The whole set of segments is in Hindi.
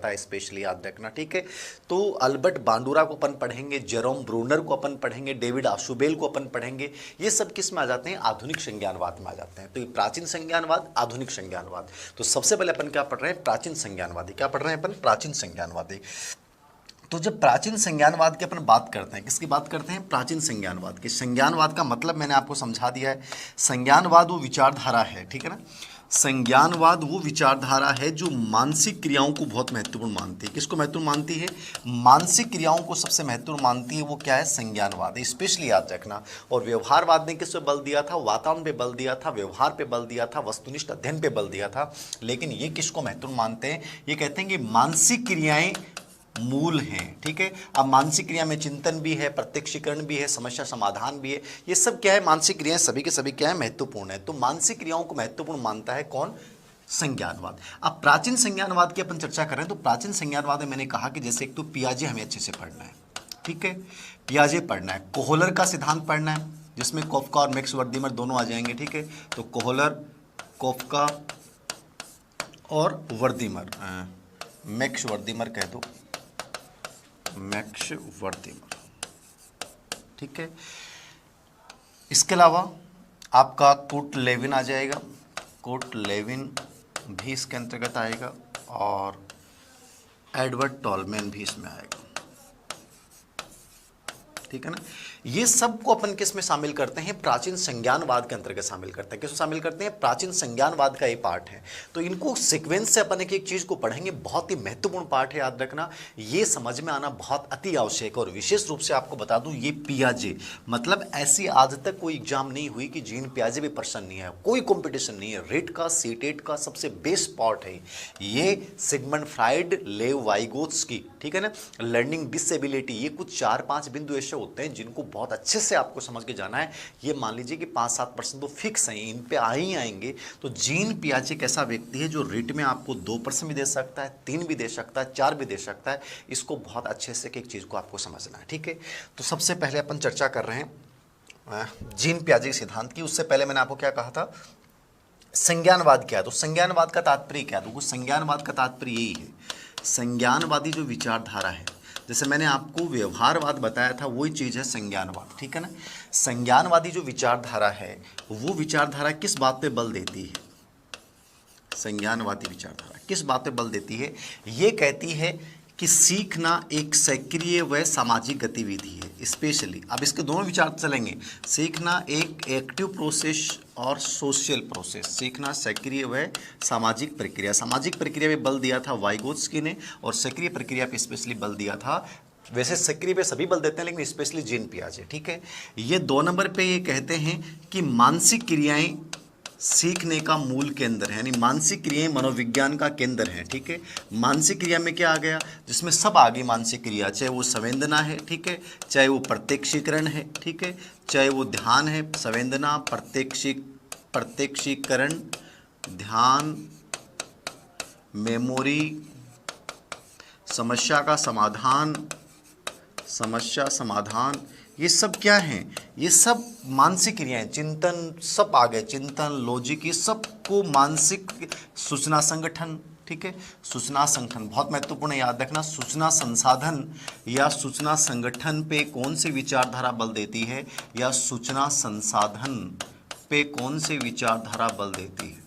जाता है, स्पेशली याद रखना, ठीक है। तो अल्बर्ट बांडुरा को अपन पढ़ेंगे, जेरोम ब्रूनर को अपन पढ़ेंगे, डेविड आशुबेल को अपन पढ़ेंगे। ये सब किस में आ जाते हैं? आधुनिक संज्ञानवाद में आ जाते हैं। तो ये प्राचीन संज्ञानवाद, आधुनिक संज्ञानवाद। तो सबसे पहले अपन क्या पढ़ रहे हैं? प्राचीन संज्ञानवादी। क्या पढ़ रहे हैं अपन? प्राचीन संज्ञानवादी। तो जब प्राचीन संज्ञानवाद की अपन बात करते हैं, किसकी बात करते हैं? प्राचीन संज्ञानवाद की। संज्ञानवाद का मतलब मैंने आपको समझा दिया है। संज्ञानवाद वो विचारधारा है, ठीक है ना। संज्ञानवाद वो विचारधारा है जो मानसिक क्रियाओं को बहुत महत्वपूर्ण मानती है। किसको महत्वपूर्ण मानती है? मानसिक क्रियाओं को सबसे महत्वपूर्ण मानती है। वो क्या है? संज्ञानवाद है, स्पेशली याद रखना। और व्यवहारवाद ने किस पे बल दिया था? वातावरण पे बल दिया था, व्यवहार पे बल दिया था, वस्तुनिष्ठ अध्ययन पे बल दिया था। लेकिन ये किसको महत्वपूर्ण मानते हैं? ये कहते हैं कि मानसिक क्रियाएं मूल हैं, ठीक है। अब मानसिक क्रिया में चिंतन भी है, प्रत्यक्षीकरण भी है, समस्या समाधान भी है। ये सब क्या है? मानसिक क्रियाएं सभी के सभी क्या है? महत्वपूर्ण है। तो मानसिक क्रियाओं को महत्वपूर्ण मानता है कौन? संज्ञानवाद। अब प्राचीन संज्ञानवाद की अपन चर्चा करें तो प्राचीन संज्ञानवाद में मैंने कहा कि जैसे एक तो पियाजे हमें अच्छे से पढ़ना है, ठीक है। पियाजे पढ़ना है, कोहलर का सिद्धांत पढ़ना है जिसमें कोफका और मैक्स वर्दीमर दोनों आ जाएंगे, ठीक है। तो कोहलर, कोफका और वर्दीमर, मैक्स वर्दीमर कह दो, मैक्स वर्दीमर, ठीक है। इसके अलावा आपका कुर्ट लेविन आ जाएगा, कुर्ट लेविन भी इसके अंतर्गत आएगा और एडवर्ड टॉलमैन भी इसमें आएगा, ठीक है ना। ये सब को अपन किस में शामिल करते हैं? प्राचीन संज्ञानवाद के अंतर्गत शामिल करते हैं। किसमें शामिल करते हैं? प्राचीन संज्ञानवाद का ये पार्ट है। तो इनको सीक्वेंस से अपन एक एक चीज को पढ़ेंगे। बहुत ही महत्वपूर्ण पार्ट है, याद रखना। ये समझ में आना बहुत अति आवश्यक है। और विशेष रूप से आपको बता दूं, ये पियाजे मतलब ऐसी आज तक कोई एग्जाम नहीं हुई कि जीन पियाजे भी पर्सन नहीं है, कोई कॉम्पिटिशन नहीं है। रेट का, सीटेट का सबसे बेस्ट पार्ट है ये। सिगमंड फ्राइड, लेव वाइगोत्स्की, ठीक है ना, लर्निंग डिसेबिलिटी, ये कुछ 4-5 बिंदु ऐसे होते हैं जिनको बहुत अच्छे से आपको समझ के जाना है। ये मान लीजिए कि 5-7% तो फिक्स हैं, इन पे आ ही आएंगे। तो जीन पियाजे एक ऐसा व्यक्ति है जो रेट में आपको 2% भी दे सकता है, 3 भी दे सकता है, 4 भी दे सकता है। इसको बहुत अच्छे से एक चीज़ को आपको समझना है, ठीक है। तो सबसे पहले अपन चर्चा कर रहे हैं जीन पियाजे के सिद्धांत की। उससे पहले मैंने आपको क्या कहा था? संज्ञानवाद क्या है? तो संज्ञानवाद का तात्पर्य क्या है? तो संज्ञानवाद का तात्पर्य यही है, संज्ञानवादी जो विचारधारा है, जैसे मैंने आपको व्यवहारवाद बताया था, वही चीज़ है संज्ञानवाद, ठीक है ना। संज्ञानवादी जो विचारधारा है वो विचारधारा किस बात पे बल देती है? संज्ञानवादी विचारधारा किस बात पे बल देती है? ये कहती है कि सीखना एक सक्रिय व सामाजिक गतिविधि है। स्पेशली अब इसके दोनों विचार चलेंगे, सीखना एक एक्टिव प्रोसेस और सोशल प्रोसेस। सीखना सक्रिय व सामाजिक प्रक्रिया। सामाजिक प्रक्रिया पे बल दिया था वाइगोत्स्की ने और सक्रिय प्रक्रिया पे स्पेशली बल दिया था, वैसे सक्रिय पे सभी बल देते हैं लेकिन स्पेशली जीन पियाजे, ठीक है। ये 2 नंबर पे ये कहते हैं कि मानसिक क्रियाएं सीखने का मूल केंद्र है, यानी मानसिक क्रियाएं मनोविज्ञान का केंद्र है, ठीक है। मानसिक क्रिया में क्या आ गया? जिसमें सब आ गई मानसिक क्रिया, चाहे वो संवेदना है, ठीक है, चाहे वो प्रत्यक्षीकरण है, ठीक है, चाहे वो ध्यान है। संवेदना, प्रत्यक्षीकरण, ध्यान, मेमोरी, समस्या का समाधान, समस्या समाधान, ये सब क्या हैं? ये सब मानसिक क्रियाएं। चिंतन सब आ गए, चिंतन, लॉजिक, ये सब को मानसिक सूचना संगठन, ठीक है। सूचना संगठन बहुत महत्वपूर्ण है, याद रखना। सूचना संसाधन या सूचना संगठन पे कौन सी विचारधारा बल देती है, या सूचना संसाधन पे कौन सी विचारधारा बल देती है?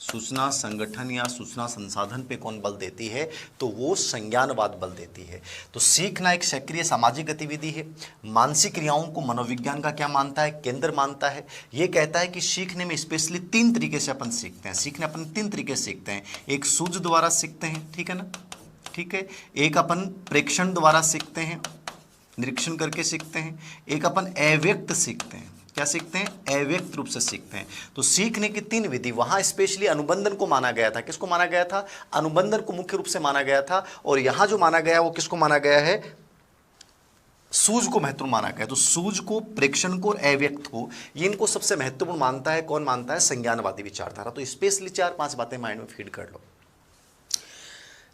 सूचना संगठन या सूचना संसाधन पे कौन बल देती है? तो वो संज्ञानवाद बल देती है। तो सीखना एक सक्रिय सामाजिक गतिविधि है। मानसिक क्रियाओं को मनोविज्ञान का क्या मानता है? केंद्र मानता है। ये कहता है कि सीखने में स्पेशली 3 तरीके से अपन सीखते हैं। सीखने अपन 3 तरीके से सीखते हैं। एक सूझ द्वारा सीखते हैं, ठीक है ना, ठीक है। एक अपन प्रेक्षण द्वारा सीखते हैं, निरीक्षण करके सीखते हैं। एक अपन अव्यक्त सीखते हैं। क्या सीखते हैं? अव्यक्त रूप से सीखते हैं। तो सीखने की 3 विधि, वहां स्पेशली अनुबंधन को माना गया था। किसको माना गया था? अनुबंधन को मुख्य रूप से माना गया था। और यहां जो माना गया वो किसको माना गया है? सूझ को महत्वपूर्ण माना गया। तो सूझ को, प्रेक्षण को और अव्यक्त को, ये इनको सबसे महत्वपूर्ण मानता है। कौन मानता है? संज्ञानवादी विचारधारा। तो स्पेशली 4-5 बातें माइंड में फीड कर लो।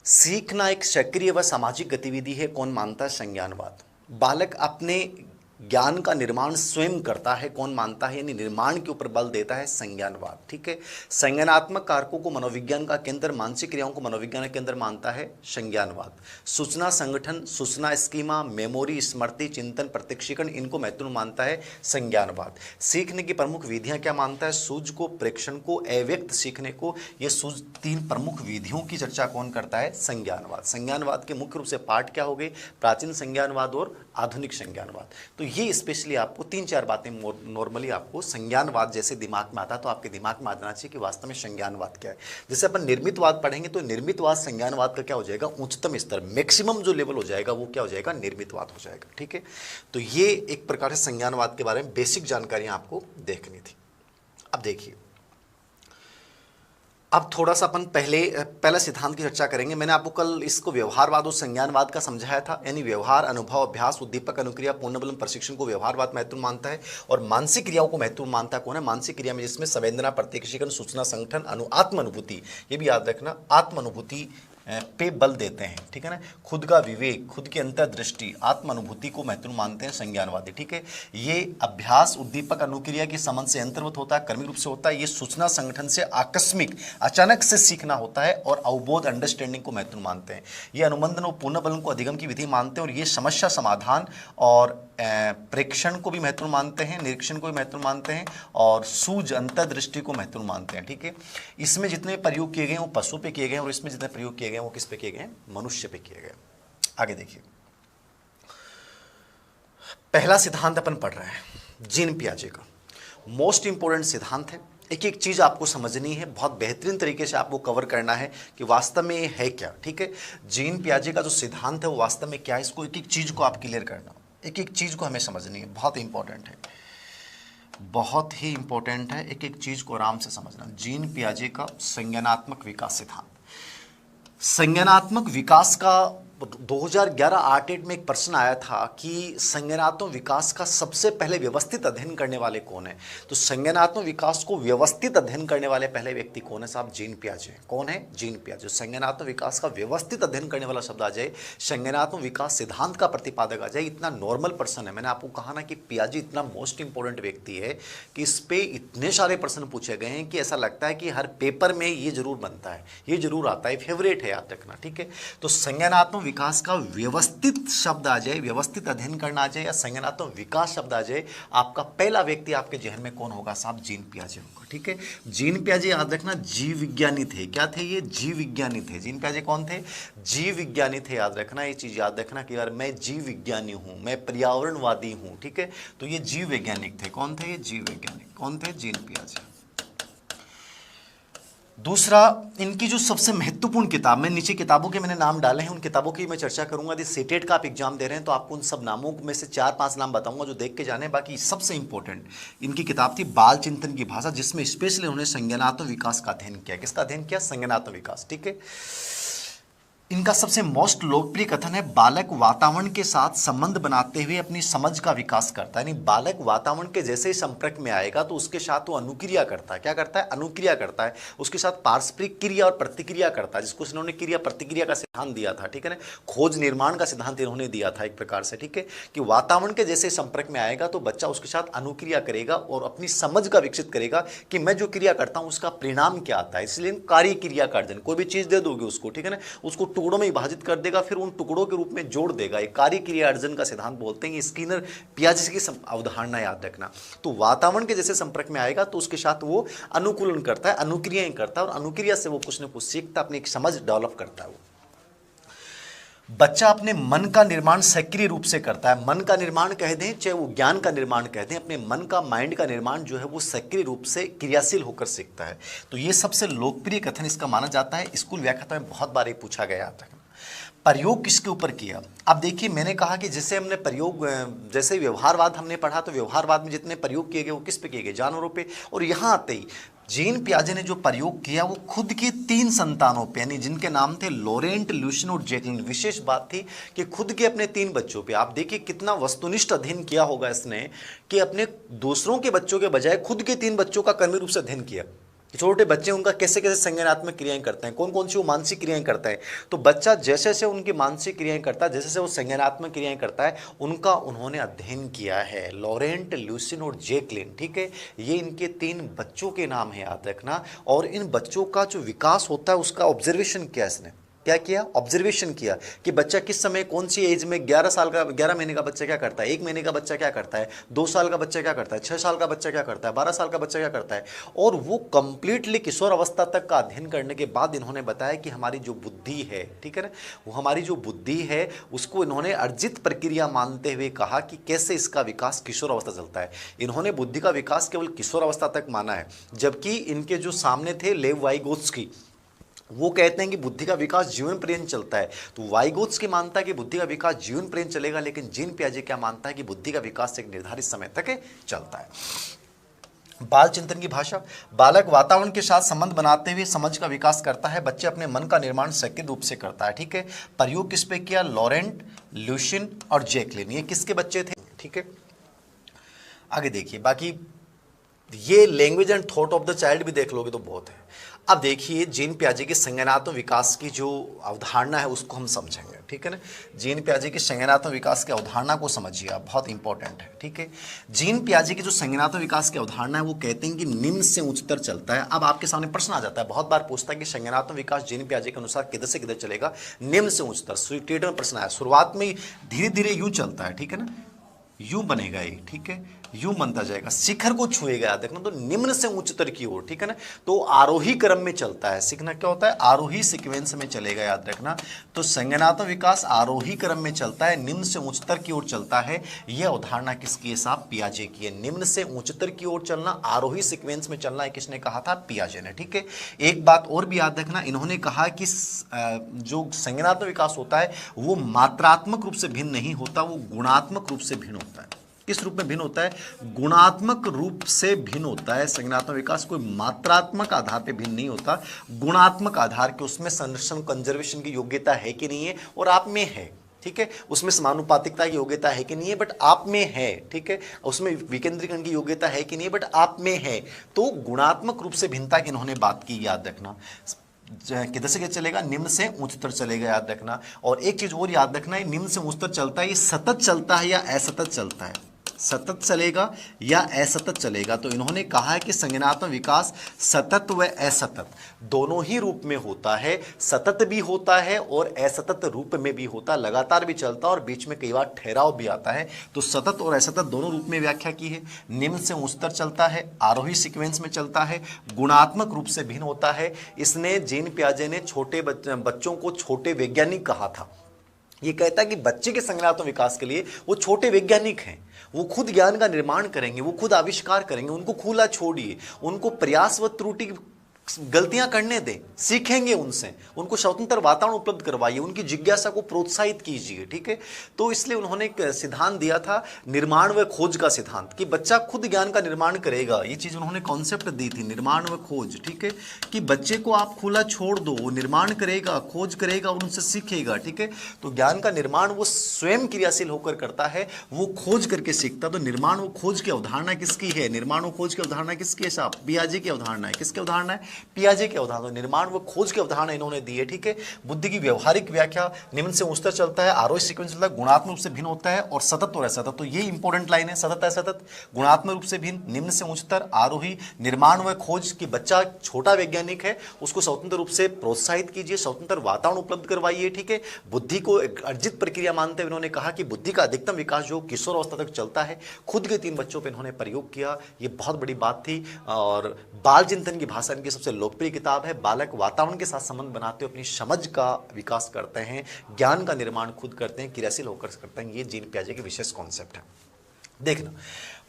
सीखना एक सक्रिय व सामाजिक गतिविधि है, कौन मानता है? संज्ञानवाद। बालक अपने ज्ञान का निर्माण स्वयं करता है, कौन मानता है, यानी निर्माण के ऊपर बल देता है संज्ञानवाद। ठीक है, संज्ञानात्मक कारकों को मनोविज्ञान का केंद्र, मानसिक क्रियाओं को मनोविज्ञान का केंद्र मानता है संज्ञानवाद। सूचना संगठन, सूचना स्कीमा, मेमोरी, स्मृति, चिंतन, प्रत्यक्षीकरण, इनको महत्वपूर्ण मानता है संज्ञानवाद। सीखने की प्रमुख विधियां क्या मानता है, सूझ को, प्रेक्षण को, अव्यक्त सीखने को, ये सूझ 3 प्रमुख विधियों की चर्चा कौन करता है, संज्ञानवाद। संज्ञानवाद के मुख्य रूप से पार्ट क्या हो गए, प्राचीन संज्ञानवाद और आधुनिक संज्ञानवाद। तो ये स्पेशली आपको 3-4 बातें नॉर्मली आपको संज्ञानवाद जैसे दिमाग में आता तो आपके दिमाग में आ जाना चाहिए कि वास्तव में संज्ञानवाद क्या है। जैसे अपन निर्मितवाद पढ़ेंगे तो निर्मितवाद संज्ञानवाद का क्या हो जाएगा, उच्चतम स्तर, मैक्सिमम जो लेवल हो जाएगा वो क्या हो जाएगा, निर्मितवाद हो जाएगा। ठीक है, तो ये एक प्रकार से संज्ञानवाद के बारे में बेसिक जानकारियां आपको देखनी थी। अब देखिए, अब थोड़ा सा अपन पहले सिद्धांत की चर्चा करेंगे। मैंने आपको कल इसको व्यवहारवाद और संज्ञानवाद का समझाया था, यानी व्यवहार, अनुभव, अभ्यास, उद्दीपक, अनुक्रिया, पूर्णबलम, प्रशिक्षण को व्यवहारवाद महत्वपूर्ण मानता है और मानसिक क्रियाओं को महत्वपूर्ण मानता है कौन है, मानसिक क्रिया में जिसमें संवेदना, प्रत्यक्षीकरण, सूचना संगठन, आत्म अनुभूति, ये भी याद रखना, आत्म अनुभूति पे बल देते हैं। ठीक है ना, खुद का विवेक, खुद की अंतर्दृष्टि, आत्म अनुभूति को महत्वपूर्ण मानते हैं संज्ञानवादी। ठीक है, ये अभ्यास, उद्दीपक, अनुक्रिया के संबंध से अंतर्गत होता है, कर्मिक रूप से होता है। ये सूचना संगठन से आकस्मिक, अचानक से सीखना होता है और अवबोध, अंडरस्टैंडिंग को महत्वपूर्ण मानते हैं। ये अनुबंधन और पूर्ण बलन को अधिगम की विधि मानते हैं और ये समस्या समाधान और प्रेक्षण को भी महत्वपूर्ण मानते हैं, निरीक्षण को भी महत्वपूर्ण मानते हैं और सूझ, अंतर्दृष्टि को महत्वपूर्ण मानते हैं। ठीक है, इसमें जितने प्रयोग किए गए वो पशु पे किए गए और इसमें जितने प्रयोग किए गए वो किस पे किए गए, मनुष्य पे किए गए। आगे देखिए, पहला सिद्धांत अपन पढ़ रहे हैं जीन पियाजे का, मोस्ट इंपोर्टेंट सिद्धांत है। एक एक चीज आपको समझनी है, बहुत बेहतरीन तरीके से आपको कवर करना है कि वास्तव में ये है क्या। ठीक है, जीन पियाजे का जो सिद्धांत है वो वास्तव में क्या है, इसको एक एक चीज को आप क्लियर करना, एक एक चीज को हमें समझनी है, बहुत इंपॉर्टेंट है, बहुत ही इंपॉर्टेंट है, एक एक चीज को आराम से समझना। जीन पियाजे का संज्ञानात्मक विकास सिद्धांत, संज्ञानात्मक विकास का 2011-8 में एक प्रश्न आया था कि संज्ञानात्मक विकास का सबसे पहले व्यवस्थित अध्ययन करने वाले कौन है। तो संज्ञानात्मक विकास को व्यवस्थित अध्ययन करने वाले पहले व्यक्ति कौन है साहब, जीन पियाजे। कौन है, जीन पियाजे। संज्ञानात्मक विकास का व्यवस्थित अध्ययन करने वाला शब्द आ जाए, संज्ञानात्मक विकास सिद्धांत का प्रतिपादक आ जाए, इतना नॉर्मल पर्सन है। मैंने आपको कहा ना कि पियाजे इतना मोस्ट इंपोर्टेंट व्यक्ति है कि इस पे इतने सारे प्रश्न पूछे गए हैं कि ऐसा लगता है कि हर पेपर में ये जरूर बनता है, ये जरूर आता है, फेवरेट है, याद रखना। ठीक है, तो संज्ञानात्मक विकास का व्यवस्थित शब्द आ जाए, व्यवस्थित अध्ययन करना आ जाए या संज्ञानात्मक विकास शब्द आ जाए, आपका पहला व्यक्ति आपके जहन में कौन होगा साहब, जीन पियाजे होगा। ठीक है, जीन पियाजे याद रखना जीव विज्ञानी थे। क्या थे ये, जीव विज्ञानी थे। जीन पियाजे कौन थे, जीव विज्ञानी थे। याद रखना, ये चीज याद रखना कि यार मैं जीव विज्ञानी हूं, मैं पर्यावरणवादी हूं। ठीक है, तो ये जीव वैज्ञानिक थे। कौन थे ये, जीव वैज्ञानिक। कौन थे, जीन पियाजे। दूसरा, इनकी जो सबसे महत्वपूर्ण किताब, मैं नीचे किताबों के मैंने नाम डाले हैं, उन किताबों की मैं चर्चा करूंगा। यदि सीटेट का आप एग्जाम दे रहे हैं तो आपको उन सब नामों में से 4-5 नाम बताऊंगा जो देख के जाने। बाकी सबसे इंपॉर्टेंट इनकी किताब थी बाल चिंतन की भाषा, जिसमें स्पेशली उन्होंने संज्ञानात्मक विकास का अध्ययन किया। किसका अध्ययन किया, संज्ञानात्मक विकास। ठीक है, इनका सबसे मोस्ट लोकप्रिय कथन है, बालक वातावरण के साथ संबंध बनाते हुए अपनी समझ का विकास करता है। यानी बालक वातावरण के जैसे ही संपर्क में आएगा तो उसके साथ वो अनुक्रिया करता है। क्या करता है, अनुक्रिया करता है। उसके साथ पारस्परिक क्रिया और प्रतिक्रिया करता है, जिसको इन्होंने क्रिया प्रतिक्रिया का सिद्धांत दिया था। ठीक है ना, खोज निर्माण का सिद्धांत इन्होंने दिया था एक प्रकार से। ठीक है, कि वातावरण के जैसे संपर्क में आएगा तो बच्चा उसके साथ अनुक्रिया करेगा और अपनी समझ का विकसित करेगा कि मैं जो क्रिया करता हूं उसका परिणाम क्या आता है। इसलिए कार्य क्रिया का अर्जन, कोई भी चीज दे दोगे उसको, ठीक है ना, उसको टुकड़ों में विभाजित कर देगा, फिर उन टुकड़ों के रूप में जोड़ देगा। एक कार्य क्रिया अर्जन का सिद्धांत बोलते हैं। स्किनर पियाजे की अवधारणा याद रखना। तो वातावरण के जैसे संपर्क में आएगा तो उसके साथ वो अनुकूलन करता है, अनुक्रियाएं करता है और अनुक्रिया से वो कुछ न कुछ सीखता, अपनी एक समझ डेवलप करता है। वो बच्चा अपने मन का निर्माण सक्रिय रूप से करता है। मन का निर्माण कह दें चाहे वो ज्ञान का निर्माण कह दें, अपने मन का, माइंड का निर्माण जो है वो सक्रिय रूप से क्रियाशील होकर सीखता है। तो ये सबसे लोकप्रिय कथन इसका माना जाता है। स्कूल व्याख्याता में बहुत बार ये पूछा गया था। प्रयोग किसके ऊपर किया, अब देखिए मैंने कहा कि जैसे हमने प्रयोग, जैसे व्यवहारवाद हमने पढ़ा तो व्यवहारवाद में जितने प्रयोग किए गए वो किस पे किए गए, जानवरों पे। और यहाँ आते ही जीन पियाजे ने जो प्रयोग किया वो खुद के 3 संतानों पे, यानी जिनके नाम थे लॉरेंट, ल्यूशियन और जैकलिन। विशेष बात थी कि खुद के अपने 3 बच्चों पे। आप देखिए कितना वस्तुनिष्ठ अध्ययन किया होगा इसने कि अपने दूसरों के बच्चों के बजाय खुद के 3 बच्चों का कर्मী रूप से अध्ययन किया। छोटे बच्चे उनका कैसे कैसे संज्ञानात्मक क्रियाएं करते हैं, कौन कौन सी वो मानसिक क्रियाएं करते हैं। तो बच्चा जैसे जैसे उनकी मानसिक क्रियाएं करता है, जैसे जैसे वो संज्ञानात्मक क्रियाएं करता है, उनका उन्होंने अध्ययन किया है। लॉरेंट, ल्यूसिन और जैकलिन, ठीक है, ये इनके 3 बच्चों के नाम है, याद रखना। और इन बच्चों का जो विकास होता है उसका ऑब्जर्वेशन किया इसने, क्या किया, ऑब्जर्वेशन किया कि बच्चा किस समय कौन सी एज में, 11 साल का, 11 महीने का बच्चा क्या करता है, 1 महीने का बच्चा क्या करता है, 2 साल का बच्चा क्या करता है, 6 साल का बच्चा क्या करता है, 12 साल का बच्चा क्या करता है। और वो कंप्लीटली किशोर अवस्था तक का अध्ययन करने के बाद इन्होंने बताया कि हमारी जो बुद्धि है, ठीक है ना, वो हमारी जो बुद्धि है उसको इन्होंने अर्जित प्रक्रिया मानते हुए कहा कि कैसे इसका विकास किशोर अवस्था चलता है। इन्होंने बुद्धि का विकास केवल किशोर अवस्था तक माना है, जबकि इनके जो सामने थे लेव वाइगोत्स्की, वो कहते हैं कि बुद्धि का विकास जीवन पर्यंत चलता है। तो वाइगोत्स्की मानता है कि बुद्धि का विकास जीवन पर्यंत चलेगा, लेकिन जीन पियाजे क्या मानता है कि बुद्धि का विकास एक निर्धारित समय तक चलता है। बाल चिंतन की भाषा, बालक वातावरण के साथ संबंध बनाते हुए समझ का विकास करता है। बच्चे अपने मन का निर्माण सक्रिय रूप से करता है, ठीक है। प्रयोग किस पे किया, लॉरेंट, ल्यूशिन और जैकलिन, ये किसके बच्चे थे, ठीक है। आगे देखिए, बाकी ये language and thought of the child भी देख लोगे तो बहुत है। अब देखिए जीन पियाजे के संज्ञानात्मक विकास की जो अवधारणा है उसको हम समझेंगे, ठीक है ना। जीन पियाजे की संज्ञानात्मक विकास की अवधारणा को समझिए आप, बहुत इंपॉर्टेंट है, ठीक है। जीन पियाजे की जो संज्ञानात्मक विकास की अवधारणा है वो कहते हैं कि निम्न से उच्चतर चलता है। अब आपके सामने प्रश्न आ जाता है, बहुत बार पूछता है कि संज्ञानात्मक विकास जीन पियाजे के अनुसार किधर से किधर चलेगा, निम्न से उच्चतर। स्टेट में प्रश्न आया, शुरुआत में धीरे धीरे यूं चलता है, ठीक है ना, यूं बनेगा ये, ठीक है, यूं बनता जाएगा, शिखर को छुएगा, याद रखना। तो निम्न से उच्चतर की ओर, ठीक है ना, तो आरोही क्रम में चलता है। सीखना क्या होता है, आरोही सीक्वेंस में चलेगा, याद रखना। तो संज्ञानात्मक विकास आरोही क्रम में चलता है, निम्न से उच्चतर की ओर चलता है। यह अवधारणा किसकी है साहब, पियाजे की है। निम्न से उच्चतर की ओर चलना, आरोही सीक्वेंस में चलना, किसने कहा था, पियाजे ने, ठीक है। एक बात और भी याद रखना, इन्होंने कहा कि जो संज्ञानात्मक विकास होता है वो मात्रात्मक रूप से भिन्न नहीं होता, वो गुणात्मक रूप से भिन्न होता है। किस रूप में भिन्न होता है, गुणात्मक रूप से भिन्न होता है। संज्ञानात्मक विकास कोई मात्रात्मक आधार पे भिन्न नहीं होता, गुणात्मक आधार के, उसमें संरक्षण कंजर्वेशन की योग्यता है कि नहीं है, और आप में है, ठीक है। उसमें समानुपातिकता की योग्यता है कि नहीं है, बट आप में है, ठीक है। उसमें विकेंद्रीकरण की योग्यता है कि नहीं है, बट आप में है। तो गुणात्मक रूप से भिन्नता की इन्होंने बात की, याद रखना। किधर से चलेगा, निम्न से उच्चतर चलेगा, याद रखना। और एक चीज और याद रखना है, निम्न से उच्चतर चलता है, ये सतत चलता है या असतत चलता है, सतत चलेगा या असतत चलेगा। तो इन्होंने कहा है कि संज्ञानात्मक विकास सतत व असतत दोनों ही रूप में होता है। सतत भी होता है और असतत रूप में भी होता है, लगातार भी चलता है और बीच में कई बार ठहराव भी आता है। तो सतत और असतत दोनों रूप में व्याख्या की है। निम्न से उच्चतर चलता है, आरोही सीक्वेंस में चलता है, गुणात्मक रूप से भिन्न होता है। इसने जीन पियाजे ने छोटे बच्चों को छोटे वैज्ञानिक कहा था। ये कहता है कि बच्चे के संज्ञानात्मक विकास के लिए वो छोटे वैज्ञानिक हैं, वो खुद ज्ञान का निर्माण करेंगे, वो खुद आविष्कार करेंगे। उनको खुला छोड़िए, उनको प्रयास व त्रुटि गलतियां करने दें, सीखेंगे उनसे, उनको स्वतंत्र वातावरण उपलब्ध करवाइए, उनकी जिज्ञासा को प्रोत्साहित कीजिए, ठीक है। तो इसलिए उन्होंने एक सिद्धांत दिया था, निर्माण व खोज का सिद्धांत, कि बच्चा खुद ज्ञान का निर्माण करेगा। ये चीज उन्होंने कॉन्सेप्ट दी थी, निर्माण व खोज, ठीक है, कि बच्चे को आप खुला छोड़ दो, वो निर्माण करेगा, खोज करेगा और उनसे सीखेगा, ठीक है। तो ज्ञान का निर्माण वो स्वयं क्रियाशील होकर करता है, वो खोज करके सीखता। तो निर्माण व खोज की अवधारणा किसकी है, निर्माण व खोज की अवधारणा किसकी है साहब, पियाजे की अवधारणा है। किसकी अवधारणा है, पियाजे की अवधारणा। निर्माण व खोज की अवधारणा इन्होंने दी है, ठीक है। बुद्धि की व्यवहारिक व्याख्या, निम्न से उच्चतर चलता है, आरोही सीक्वेंस चलता है, गुणात्मक रूप से भिन्न होता है, और सतत और असतत। तो ये इंपॉर्टेंट लाइन है, सतत असतत, गुणात्मक रूप से भिन्न, निम्न से उच्चतर, आरोही, निर्माण व खोज। की बच्चा छोटा वैज्ञानिक है, उसको स्वतंत्र रूप से प्रोत्साहित कीजिए, स्वतंत्र वातावरण उपलब्ध करवाइए, ठीक है। बुद्धि को अर्जित प्रक्रिया मानते हुए इन्होंने कहा कि बुद्धि का अधिकतम विकास जो किशोर अवस्था तक चलता है। खुद के 3 बच्चों पर इन्होंने प्रयोग किया, ये बहुत बड़ी बात थी। और बाल चिंतन की भाषा इनकी सबसे लोकप्रिय किताब है। बालक वातावरण के साथ संबंध बनाते हुए अपनी समझ का विकास करते हैं, ज्ञान का निर्माण खुद करते हैं, क्रियाशील होकर करते हैं। ये जीन पियाजे के विशेष कॉन्सेप्ट है। देखना,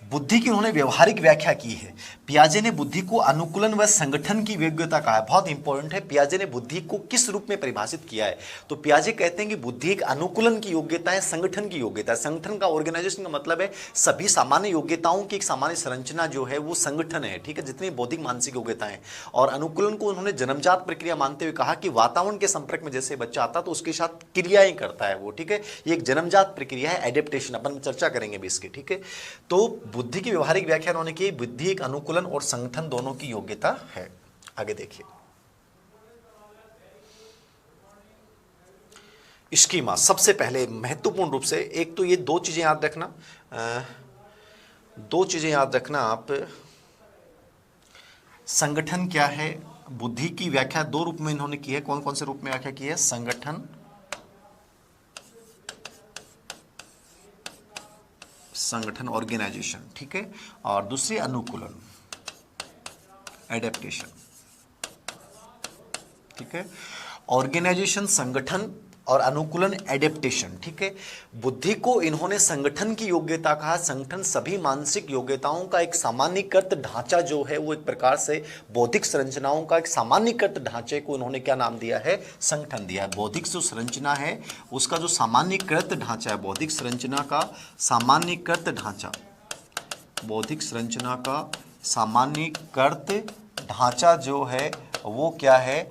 बुद्धि की उन्होंने व्यवहारिक व्याख्या की है। पियाजे ने बुद्धि को अनुकूलन व संगठन की योग्यता कहा है, बहुत इंपॉर्टेंट है। पियाजे ने बुद्धि को किस रूप में परिभाषित किया है, तो पियाजे कहते हैं कि बुद्धि एक अनुकूलन की योग्यता है, संगठन की योग्यता है। संगठन का, ऑर्गेनाइजेशन का मतलब है सभी सामान्य योग्यताओं की एक सामान्य संरचना जो है वो संगठन है, ठीक है, जितनी बौद्धिक मानसिक योग्यताएं। और अनुकूलन को उन्होंने जन्मजात प्रक्रिया मानते हुए कहा कि वातावरण के संपर्क में जैसे बच्चा आता तो उसके साथ क्रियाएं करता है वो, ठीक है। ये एक जन्मजात प्रक्रिया है, एडेप्टेशन, अपन चर्चा करेंगे भी इसकी, ठीक है। तो बुद्धि की व्यवहारिक व्याख्या उन्होंने की, बुद्धि एक अनुकूलन और संगठन दोनों की योग्यता है। आगे देखिए, स्कीमा सबसे पहले महत्वपूर्ण रूप से, एक तो ये दो चीजें याद रखना, दो चीजें याद रखना आप। संगठन क्या है, बुद्धि की व्याख्या दो रूप में इन्होंने की है। कौन कौन से रूप में व्याख्या की है? संगठन, संगठन ऑर्गेनाइजेशन, ठीक है, और दूसरी अनुकूलन, एडेप्टेशन, ठीक है। ऑर्गेनाइजेशन, संगठन, और अनुकूलन, एडेप्टेशन, ठीक है। बुद्धि को इन्होंने संगठन की योग्यता कहा। संगठन सभी मानसिक योग्यताओं का एक सामान्यीकृत ढांचा जो है, वो एक प्रकार से बौद्धिक संरचनाओं का एक सामान्यीकृत ढांचे को इन्होंने क्या नाम दिया है? संगठन दिया है। बौद्धिक जो संरचना है उसका जो सामान्यीकृत ढांचा है, बौद्धिक संरचना का सामान्यीकृत ढांचा, बौद्धिक संरचना का सामान्यीकृत ढांचा जो है वो क्या है?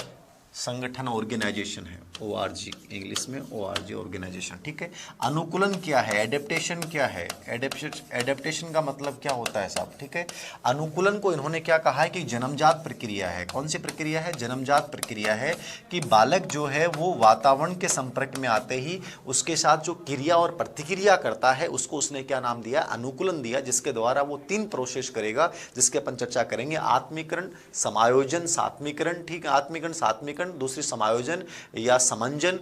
संगठन, ऑर्गेनाइजेशन है। ORG, इंग्लिश में ORG, ऑर्गेनाइजेशन, ठीक है। अनुकूलन क्या है? एडेप्टेशन क्या है? एडेप्टेशन का मतलब क्या होता है साहब? ठीक है। अनुकूलन को इन्होंने क्या कहा है कि जन्मजात प्रक्रिया है। कौन सी प्रक्रिया है? जन्मजात प्रक्रिया है कि बालक जो है वो वातावरण के संपर्क में आते ही उसके साथ जो क्रिया और प्रतिक्रिया करता है उसको उसने क्या नाम दिया? अनुकूलन दिया, जिसके द्वारा वो 3 प्रोसेस करेगा, जिसके अपन चर्चा करेंगे। आत्मीकरण, समायोजन, सात्मीकरण, ठीक है। आत्मीकरण, सात्मीकरण, दूसरी समायोजन या समंजन,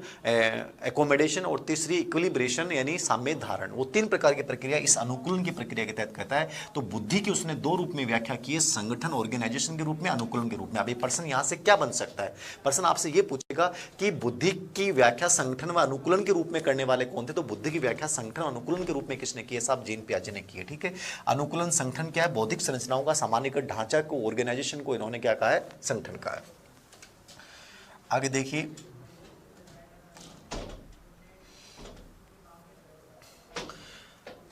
एकोमोडेशन, और तीसरी इक्विलिब्रेशन यानी साम्य धारण। वो 3 प्रकार की प्रक्रिया इस अनुकूलन की प्रक्रिया के तहत कहता है। तो बुद्धि की उसने 2 रूप में व्याख्या की है, संगठन, ऑर्गेनाइजेशन के रूप में, अनुकूलन के रूप में। अभी प्रश्न यहां से क्या बन सकता है? प्रश्न आपसे ये पूछेगा कि बुद्धि की व्याख्या संगठन व अनुकूलन के रूप में करने वाले कौन थे? तो बुद्धि की व्याख्या संगठन, अनुकूलन के रूप में किसने की है साहब? जीन पियाजे ने की है, ठीक है। अनुकूलन, संगठन क्या है? बौद्धिक संरचनाओं का सामान्यीकृत ढांचा को, ऑर्गेनाइजेशन को इन्होंने क्या कहा है? संगठन कहा है। आगे देखिए,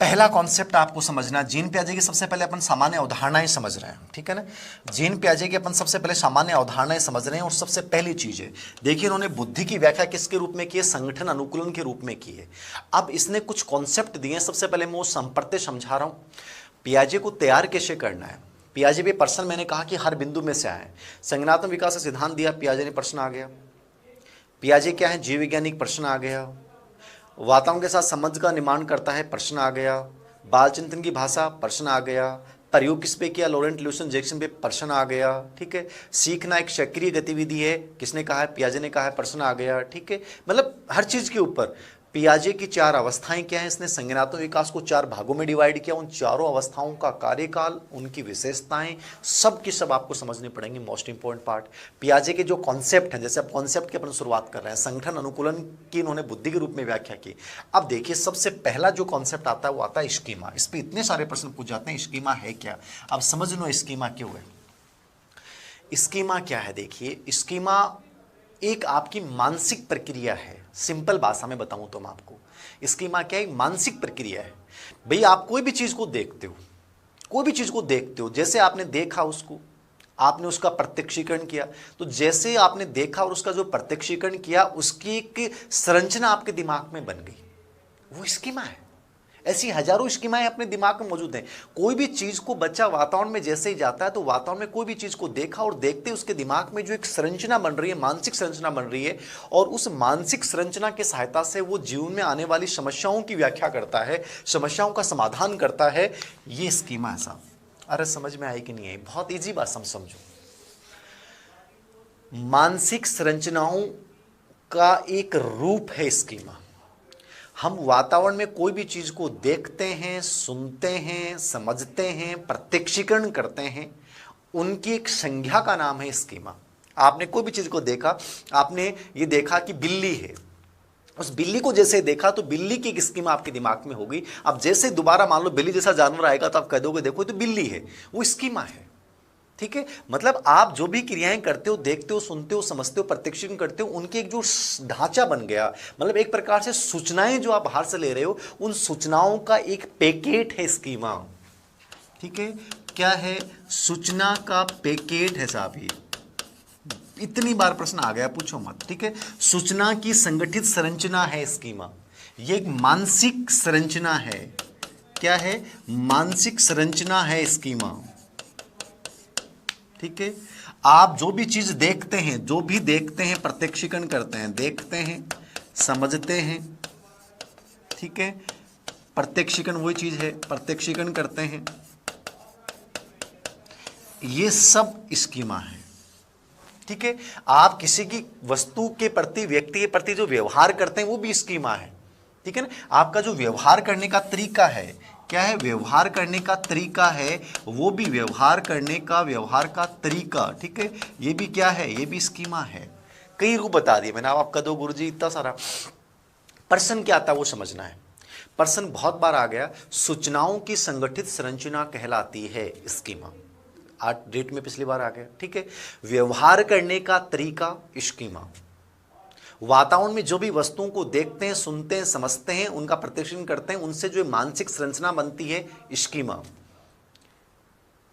पहला कॉन्सेप्ट आपको समझना, जीन पियाजे की सबसे पहले अपन सामान्य अवधारणाएं समझ रहे हैं, ठीक है ना। जीन पियाजे की अपन सबसे पहले सामान्य अवधारणाएं समझ रहे हैं। और सबसे पहली चीज है, देखिए इन्होंने बुद्धि की व्याख्या किसके रूप में की है? संगठन, अनुकूलन के रूप में की है। अब इसने कुछ कॉन्सेप्ट दिए हैं। सबसे पहले मैं वो संप्रत्य समझा रहा हूं। पियाजे को तैयार कैसे करना है? पियाजे भी प्रश्न मैंने कहा कि हर बिंदु में से आए। संज्ञानात्मक विकास का सिद्धांत दिया, पियाजे ने प्रश्न आ गया। पियाजे क्या है? जीव वैज्ञानिक, प्रश्न आ गया। वातावरण के साथ संबंध का निर्माण करता है, प्रश्न आ गया। बाल चिंतन की भाषा, प्रश्न आ गया। प्रयोग किस पे किया? लॉरेंट ल्यूसन जैक्सन पे, प्रश्न आ गया, ठीक है। सीखना एक सक्रिय गतिविधि है, किसने कहा है? पियाजे ने कहा है, प्रश्न आ गया, ठीक है। मतलब हर चीज के ऊपर पियाजे की 4 अवस्थाएं क्या है? इसने संज्ञानात्मक विकास को 4 भागों में डिवाइड किया। उन चारों अवस्थाओं का कार्यकाल, उनकी विशेषताएं, सब की सब आपको समझनी पड़ेंगी। मोस्ट इंपॉर्टेंट पार्ट पियाजे के जो कॉन्सेप्ट हैं, जैसे अब कॉन्सेप्ट की अपन शुरुआत कर रहे हैं, संगठन, अनुकूलन की इन्होंने बुद्धि के रूप में व्याख्या की। अब देखिए सबसे पहला जो कॉन्सेप्ट आता है वो आता है स्कीमा। इस पर इतने सारे प्रश्न पूछ जाते हैं, स्कीमा है क्या? अब समझ लो स्कीमा क्यों है। स्कीमा क्या है? देखिए स्कीमा एक आपकी मानसिक प्रक्रिया है। सिंपल भाषा में बताऊं तो मैं आपको, स्कीमा क्या है? मानसिक प्रक्रिया है। भाई आप कोई भी चीज को देखते हो, कोई भी चीज को देखते हो, जैसे आपने देखा उसको, आपने उसका प्रत्यक्षीकरण किया, तो जैसे आपने देखा और उसका जो प्रत्यक्षीकरण किया उसकी एक संरचना आपके दिमाग में बन गई, वो स्कीमा है। ऐसी हजारों स्कीमाएं अपने दिमाग में मौजूद हैं। कोई भी चीज को बच्चा वातावरण में जैसे ही जाता है तो वातावरण में कोई भी चीज को देखा और देखते उसके दिमाग में जो एक संरचना बन रही है, मानसिक संरचना बन रही है, और उस मानसिक संरचना की सहायता से वो जीवन में आने वाली समस्याओं की व्याख्या करता है, समस्याओं का समाधान करता है। ये स्कीमा है साहब। अरे समझ में आई कि नहीं आई? बहुत ईजी बात समझो। मानसिक संरचनाओं का एक रूप है स्कीमा। हम वातावरण में कोई भी चीज को देखते हैं, सुनते हैं, समझते हैं, प्रत्यक्षीकरण करते हैं, उनकी एक संज्ञा का नाम है स्कीमा। आपने कोई भी चीज को देखा, आपने ये देखा कि बिल्ली है, उस बिल्ली को जैसे देखा तो बिल्ली की एक स्कीमा आपके दिमाग में होगी। अब जैसे दोबारा मान लो बिल्ली जैसा जानवर आएगा तो आप कह दोगे देखो तो बिल्ली है, वो स्कीमा है, ठीक है। मतलब आप जो भी क्रियाएं करते हो, देखते हो, सुनते हो, समझते हो, प्रत्यक्षीकरण करते हो, उनके एक जो ढांचा बन गया, मतलब एक प्रकार से सूचनाएं जो आप बाहर से ले रहे हो, उन सूचनाओं का एक पैकेट है स्कीमा, ठीक है। क्या है? सूचना का पैकेट है साहब। ये इतनी बार प्रश्न आ गया, पूछो मत, ठीक है। सूचना की संगठित संरचना है स्कीमा। ये एक मानसिक संरचना है। क्या है? मानसिक संरचना है स्कीमा, ठीक है। आप जो भी चीज देखते हैं, जो भी देखते हैं प्रत्यक्षीकरण करते हैं, देखते हैं समझते हैं, ठीक है, प्रत्यक्षीकरण वही चीज है, प्रत्यक्षीकरण करते हैं, ये सब स्कीमा है, ठीक है। आप किसी की वस्तु के प्रति, व्यक्ति के प्रति जो व्यवहार करते हैं वो भी स्कीमा है, ठीक है ना। आपका जो व्यवहार करने का तरीका है, क्या है, व्यवहार करने का तरीका है, वो भी व्यवहार करने का, व्यवहार का तरीका, ठीक है, ये भी क्या है, ये भी स्कीमा है। कई रूप बता दिए मैंने, आपका दो गुरुजी इतना सारा। पर्सन क्या आता है वो समझना है। पर्सन बहुत बार आ गया, सूचनाओं की संगठित संरचना कहलाती है स्कीमा, आज डेट में पिछली बार आ गया, ठीक है। व्यवहार करने का तरीका स्कीमा, वातावरण में जो भी वस्तुओं को देखते हैं, सुनते हैं, समझते हैं, उनका प्रत्यक्षण करते हैं, उनसे जो मानसिक संरचना बनती है स्कीमा।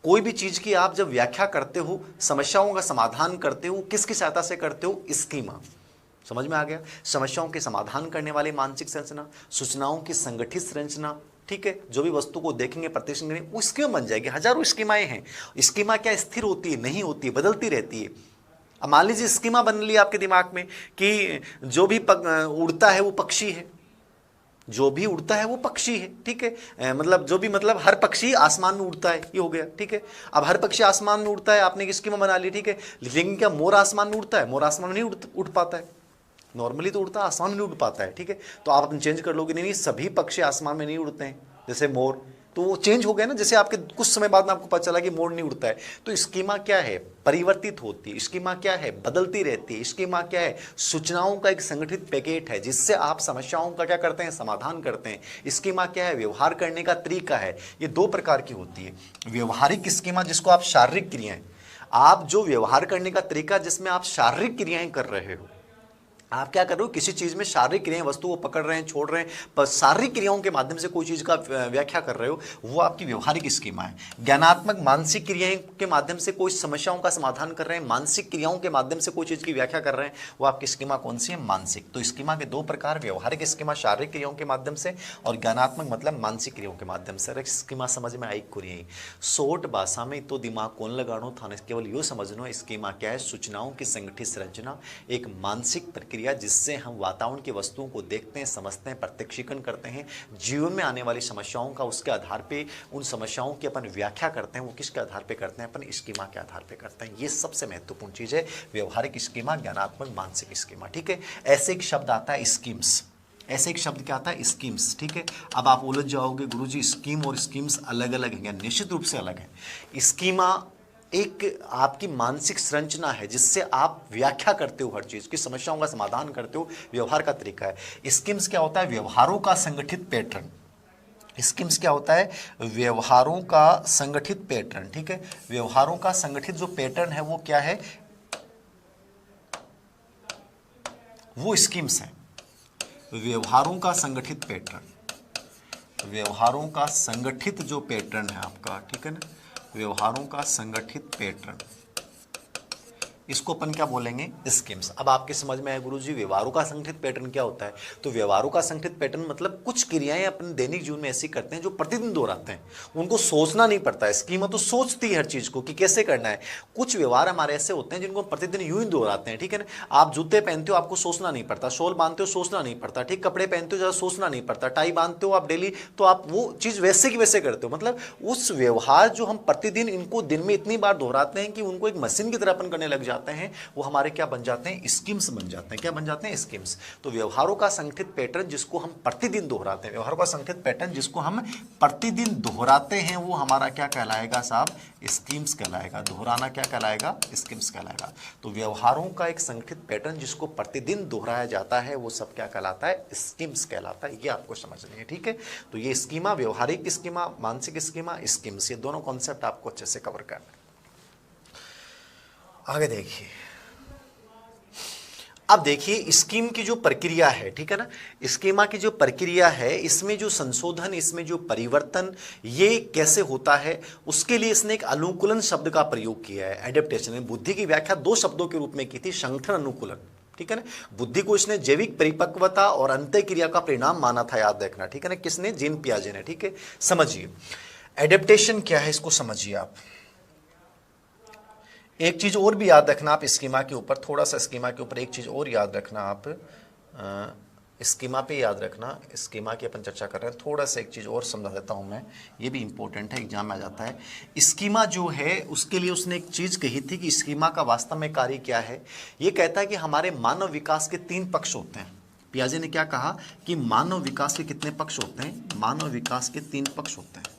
कोई भी चीज की आप जब व्याख्या करते हो, समस्याओं का समाधान करते हो, किसकी सहायता से करते हो, स्कीमा। समझ में आ गया, समस्याओं के समाधान करने वाली मानसिक संरचना, सूचनाओं की संगठित संरचना, ठीक है, जो भी वस्तु को देखेंगे, प्रत्यक्ष करेंगे, वो स्कीमा बन जाएगी। हजारों स्कीमाएं हैं। स्कीमा क्या स्थिर होती है, नहीं होती है, बदलती रहती है। अब मान लीजिए स्कीमा बन ली आपके दिमाग में कि जो भी उड़ता है वो पक्षी है, जो भी उड़ता है वो पक्षी है, ठीक है, मतलब जो भी, मतलब हर पक्षी आसमान में उड़ता है, ये हो गया, ठीक है। अब हर पक्षी आसमान में उड़ता है, आपने एक स्कीमा बना ली, ठीक है। लेकिन क्या मोर आसमान में उड़ता है? मोर आसमान में नहीं उड़ पाता है, नॉर्मली तो उड़ता है, आसमान में नहीं उड़ पाता है, ठीक है। तो आप अपने चेंज कर लोगे, नहीं सभी पक्षी आसमान में नहीं उड़ते हैं, जैसे मोर, तो वो चेंज हो गया ना। जैसे आपके कुछ समय बाद में आपको पता चला कि मोर नहीं उड़ता है, तो स्कीमा क्या है, परिवर्तित होती है। स्कीमा क्या है, बदलती रहती है। स्कीमा क्या है, सूचनाओं का एक संगठित पैकेट है जिससे आप समस्याओं का क्या करते हैं, समाधान करते हैं। स्कीमा क्या है, व्यवहार करने का तरीका है। ये दो प्रकार की होती है। व्यवहारिक स्कीमा जिसको आप शारीरिक क्रियाएं, आप जो व्यवहार करने का तरीका जिसमें आप शारीरिक क्रियाएं कर रहे हो, आप क्या कर रहे हो, किसी चीज में शारीरिक क्रियाएं, वस्तु को पकड़ रहे हैं, छोड़ रहे हैं, पर शारीरिक क्रियाओं के माध्यम से कोई चीज का व्याख्या कर रहे हो, वो आपकी व्यवहारिक स्कीमा है। ज्ञानात्मक मानसिक क्रियाएं के माध्यम से कोई समस्याओं का समाधान कर रहे हैं, मानसिक क्रियाओं के माध्यम से कोई चीज की व्याख्या कर रहे हैं, वो आपकी स्कीमा कौन सी है, मानसिक। तो स्कीमा के दो प्रकार, व्यवहारिक स्कीमा शारीरिक क्रियाओं के माध्यम से, और ज्ञानात्मक मतलब मानसिक क्रियाओं के माध्यम से। स्कीमा समझ में आई कुरियई शोर्ट भाषा में तो दिमाग कौन लगानो था, केवल यो समझनो स्कीमा क्या है, सूचनाओं की संगठित संरचना, एक मानसिक प्रक्रिया जिससे हम वातावरण की वस्तुओं को देखते हैं, समझते हैं, प्रत्यक्षीकरण करते हैं, जीवन में आने वाली समस्याओं का उसके आधार पे उन समस्याओं की अपन व्याख्या करते हैं। वो किसके आधार पे करते हैं, अपन स्कीमा के आधार पे करते हैं। ये सबसे महत्वपूर्ण चीज है, व्यवहारिक स्कीमा, ज्ञानात्मक, मानसिक स्कीमा, ठीक है। ऐसे एक शब्द आता है स्कीम्स, ऐसे एक शब्द क्या आता है, स्कीम्स, ठीक है। अब आप उलझ जाओगे, गुरुजी स्कीम और स्कीम्स अलग अलग हैं, निश्चित रूप से अलग है। स्कीमा एक आपकी मानसिक संरचना है जिससे आप व्याख्या करते हो, हर चीज की समस्याओं का समाधान करते हो, व्यवहार का तरीका है। स्कीम्स क्या होता है, व्यवहारों का संगठित पैटर्न। स्कीम्स क्या होता है, व्यवहारों का संगठित पैटर्न, ठीक है। व्यवहारों का संगठित जो पैटर्न है वो क्या है, वो स्कीम्स है। व्यवहारों का संगठित पैटर्न, व्यवहारों का संगठित जो पैटर्न है आपका, ठीक है ना, व्यवहारों का संगठित पैटर्न, इसको अपन क्या बोलेंगे, स्कीम्स। अब आपके समझ में आया गुरुजी व्यवहारों का संगठित पैटर्न क्या होता है। तो व्यवहारों का संगठित पैटर्न मतलब कुछ क्रियाएं अपने दैनिक जीवन में ऐसी करते हैं जो प्रतिदिन दोहराते हैं, उनको सोचना नहीं पड़ता है। स्कीमा तो सोचती है हर चीज को कि कैसे करना है। कुछ व्यवहार हमारे ऐसे होते हैं जिनको प्रतिदिन यूं ही दोहराते हैं, ठीक है ना। आप जूते पहनते हो, आपको सोचना नहीं पड़ता, शॉल बांधते हो, सोचना नहीं पड़ता, ठीक, कपड़े पहनते हो, ज़्यादा सोचना नहीं पड़ता, टाई बांधते हो आप डेली, तो आप वो चीज वैसे की वैसे करते हो। मतलब उस व्यवहार जो हम प्रतिदिन इनको दिन में इतनी बार दोहराते हैं कि उनको एक मशीन की तरह अपन करने लग जाते हैं, वो हमारे क्या बन जाते हैं, स्कीम्स बन जाते हैं। क्या बन जाते हैं, स्कीम्स। तो व्यवहारों का संगठित पैटर्न जिसको हम प्रतिदिन दोहराते हैं, व्यवहारों का संगठित पैटर्न जिसको हम प्रतिदिन दोहराते हैं, वो हमारा क्या कहलाएगा साहब, स्कीम्स कहलाएगा। दोहराना क्या कहलाएगा, स्कीम्स कहलाएगा। तो व्यवहारों का एक संगठित पैटर्न जिसको प्रतिदिन दोहराया जाता है वो सब क्या कहलाता है, स्कीम्स कहलाता है। ये आपको समझनी है, ठीक है। तो ये स्कीमा, व्यवहारिक स्कीमा, मानसिक स्कीमा, स्कीम्स, ये दोनों कॉन्सेप्ट आपको अच्छे से कवर करना है। आगे देखिए, अब देखिए स्कीम की जो प्रक्रिया है, ठीक है ना, स्कीमा की जो प्रक्रिया है, इसमें जो संशोधन, इसमें जो परिवर्तन, ये कैसे होता है, उसके लिए इसने एक अनुकूलन शब्द का प्रयोग किया है। एडेप्टेशन, बुद्धि की व्याख्या दो शब्दों के रूप में की थी, संगठन, अनुकूलन, ठीक है ना। बुद्धि को इसने जैविक परिपक्वता और अंतः क्रिया का परिणाम माना था, याद रखना, ठीक है ना। किसने, जीन पियाजे ने, ठीक है। समझिए एडेप्टेशन क्या है, इसको समझिए आप। एक चीज और भी याद रखना आप स्कीमा के ऊपर, थोड़ा सा स्कीमा के ऊपर एक चीज और याद रखना आप, स्कीमा पे याद रखना, स्कीमा की अपन चर्चा कर रहे हैं, थोड़ा सा एक चीज और समझा देता हूं मैं, ये भी इंपॉर्टेंट है, एग्जाम में आ जाता है। स्कीमा जो है उसके लिए उसने एक चीज कही थी कि स्कीमा का वास्तव में कार्य क्या है। ये कहता है कि हमारे मानव विकास के 3 पक्ष होते हैं। पियाजे ने क्या कहा कि मानव विकास के कितने पक्ष होते हैं, मानव विकास के 3 पक्ष होते हैं।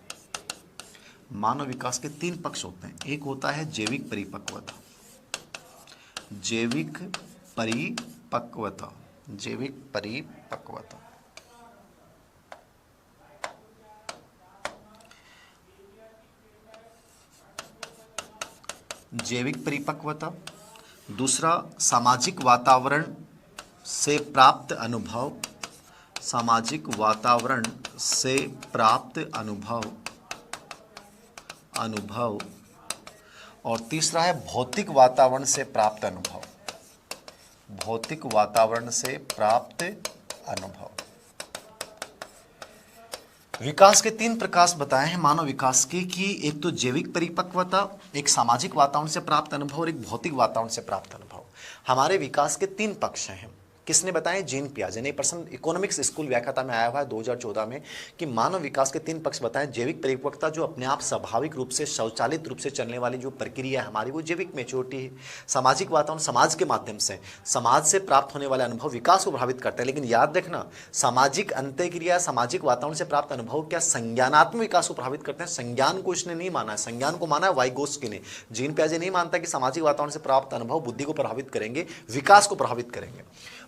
मानव विकास के 3 पक्ष होते हैं। एक होता है जैविक परिपक्वता, जैविक परिपक्वता, जैविक परिपक्वता, जैविक परिपक्वता। दूसरा सामाजिक वातावरण से प्राप्त अनुभव, सामाजिक वातावरण से प्राप्त अनुभव, और तीसरा है भौतिक वातावरण से प्राप्त अनुभव, भौतिक वातावरण से प्राप्त अनुभव। विकास के 3 प्रकार बताए हैं मानव विकास के, कि एक तो जैविक परिपक्वता, एक सामाजिक वातावरण से प्राप्त अनुभव और एक भौतिक वातावरण से प्राप्त अनुभव। हमारे विकास के 3 पक्ष हैं। किसने बताया? जीन पियाजे ने। पर्सन इकोनॉमिक्स स्कूल व्याख्याता में आया हुआ है 2014 में कि मानव विकास के 3 पक्ष बताएं। जैविक परिपक्वता जो अपने आप स्वाभाविक रूप से स्वचालित रूप से चलने वाली जो प्रक्रिया है हमारी, वो जैविक मैच्योरिटी है। सामाजिक वातावरण समाज के माध्यम से, समाज से प्राप्त होने वाले अनुभव विकास को प्रभावित करते हैं। लेकिन याद रखना, सामाजिक अंतःक्रिया, सामाजिक वातावरण से प्राप्त अनुभव क्या संज्ञानात्मक विकास को प्रभावित करते हैं? संज्ञान को इसने नहीं माना है, संज्ञान को माना है वाइगोत्स्की ने। जीन पियाजे नहीं मानता कि सामाजिक वातावरण से प्राप्त अनुभव बुद्धि को प्रभावित करेंगे, विकास को प्रभावित करेंगे।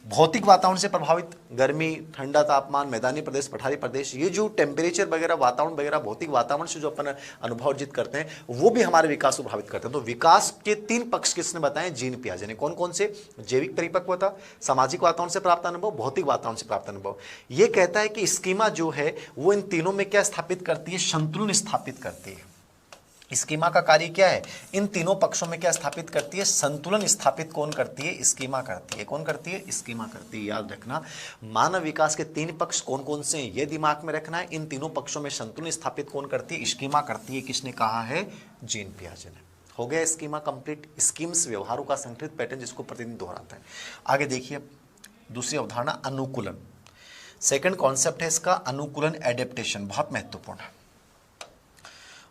भौतिक वातावरण से प्रभावित, गर्मी, ठंडा तापमान, मैदानी प्रदेश, पठारी प्रदेश, ये जो टेम्परेचर वगैरह, वातावरण वगैरह, भौतिक वातावरण से जो अपन अनुभव अर्जित करते हैं वो भी हमारे विकास को प्रभावित करते हैं। तो विकास के 3 पक्ष किसने बताए? जीन पियाजे ने। कौन कौन से? जैविक परिपक्वता, सामाजिक वातावरण से प्राप्त अनुभव, भौतिक वातावरण से प्राप्त अनुभव। ये कहता है कि स्कीमा जो है वो इन तीनों में क्या स्थापित करती है? संतुलन स्थापित करती है। स्कीमा का कार्य क्या है? इन तीनों पक्षों में क्या स्थापित करती है? संतुलन स्थापित कौन करती है? स्कीमा करती है। कौन करती है? स्कीमा करती है। याद रखना, मानव विकास के 3 पक्ष कौन कौन से हैं ये दिमाग में रखना है। इन तीनों पक्षों में संतुलन स्थापित कौन करती है? स्कीमा करती है। किसने कहा है? जीन पियाजे ने। हो गया स्कीमा कंप्लीट। स्कीम्स व्यवहारों का संगठित पैटर्न जिसको प्रतिदिन दोहराता है। आगे देखिए दूसरी अवधारणा, अनुकूलन। सेकंड कॉन्सेप्ट है इसका अनुकूलन, एडेप्टेशन। बहुत महत्वपूर्ण है,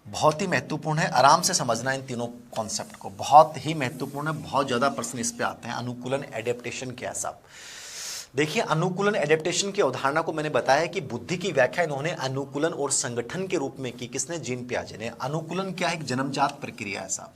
बहुत ही महत्वपूर्ण है। आराम से समझना इन तीनों कॉन्सेप्ट को, बहुत ही महत्वपूर्ण है। बहुत ज़्यादा प्रश्न इस पे आते हैं। अनुकूलन, एडेप्टेशन क्या है साहब? देखिए, अनुकूलन एडेप्टेशन की अवधारणा को मैंने बताया कि बुद्धि की व्याख्या इन्होंने अनुकूलन और संगठन के रूप में की। किसने? जीन पियाजे ने। अनुकूलन क्या है? एक जन्मजात प्रक्रिया है साहब।